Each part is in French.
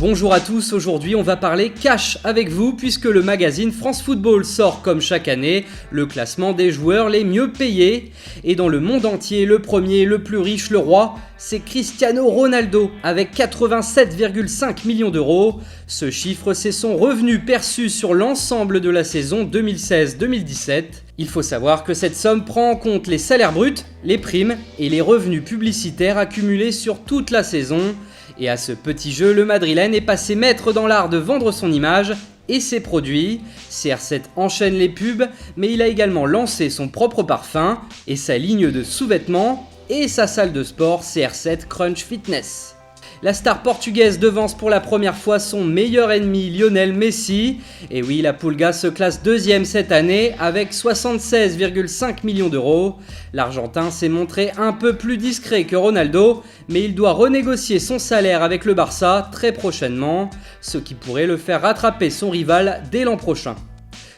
Bonjour à tous, aujourd'hui on va parler cash avec vous puisque le magazine France Football sort comme chaque année le classement des joueurs les mieux payés. Et dans le monde entier, le premier, le plus riche, le roi, c'est Cristiano Ronaldo avec 87,5 millions d'euros. Ce chiffre, c'est son revenu perçu sur l'ensemble de la saison 2016-2017. Il faut savoir que cette somme prend en compte les salaires bruts, les primes et les revenus publicitaires accumulés sur toute la saison. Et à ce petit jeu, le Madrilène est passé maître dans l'art de vendre son image et ses produits. CR7 enchaîne les pubs, mais il a également lancé son propre parfum et sa ligne de sous-vêtements et sa salle de sport CR7 Crunch Fitness. La star portugaise devance pour la première fois son meilleur ennemi Lionel Messi. Et oui, la Pulga se classe deuxième cette année avec 76,5 millions d'euros. L'Argentin s'est montré un peu plus discret que Ronaldo, mais il doit renégocier son salaire avec le Barça très prochainement, ce qui pourrait le faire rattraper son rival dès l'an prochain.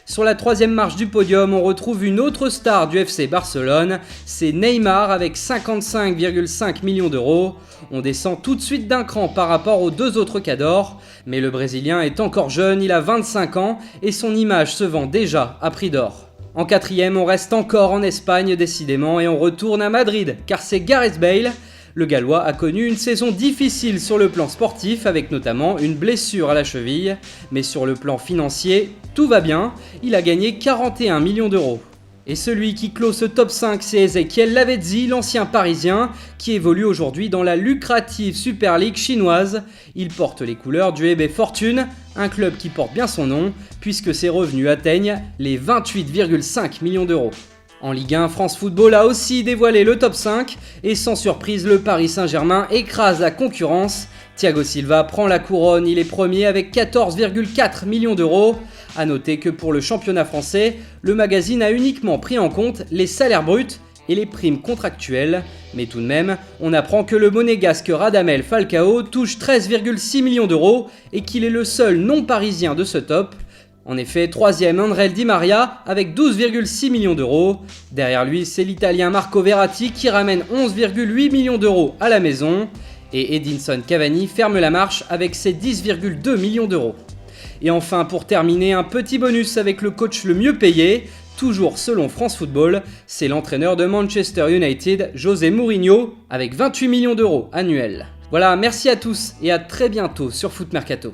Sur la troisième marche du podium, on retrouve une autre star du FC Barcelone, c'est Neymar avec 55,5 millions d'euros. On descend tout de suite d'un cran par rapport aux deux autres cadors, mais le Brésilien est encore jeune, il a 25 ans et son image se vend déjà à prix d'or. En quatrième, on reste encore en Espagne décidément et on retourne à Madrid, car c'est Gareth Bale. Le Gallois a connu une saison difficile sur le plan sportif avec notamment une blessure à la cheville, mais sur le plan financier, tout va bien, il a gagné 41 millions d'euros. Et celui qui clôt ce top 5, c'est Ezequiel Lavezzi, l'ancien parisien, qui évolue aujourd'hui dans la lucrative Super League chinoise. Il porte les couleurs du HB Fortune, un club qui porte bien son nom, puisque ses revenus atteignent les 28,5 millions d'euros. En Ligue 1, France Football a aussi dévoilé le top 5 et sans surprise, le Paris Saint-Germain écrase la concurrence. Thiago Silva prend la couronne, il est premier avec 14,4 millions d'euros. A noter que pour le championnat français, le magazine a uniquement pris en compte les salaires bruts et les primes contractuelles. Mais tout de même, on apprend que le monégasque Radamel Falcao touche 13,6 millions d'euros et qu'il est le seul non-parisien de ce top. En effet, troisième André Di Maria avec 12,6 millions d'euros. Derrière lui, c'est l'Italien Marco Verratti qui ramène 11,8 millions d'euros à la maison. Et Edinson Cavani ferme la marche avec ses 10,2 millions d'euros. Et enfin, pour terminer, un petit bonus avec le coach le mieux payé. Toujours selon France Football, c'est l'entraîneur de Manchester United, José Mourinho, avec 28 millions d'euros annuels. Voilà, merci à tous et à très bientôt sur Foot Mercato.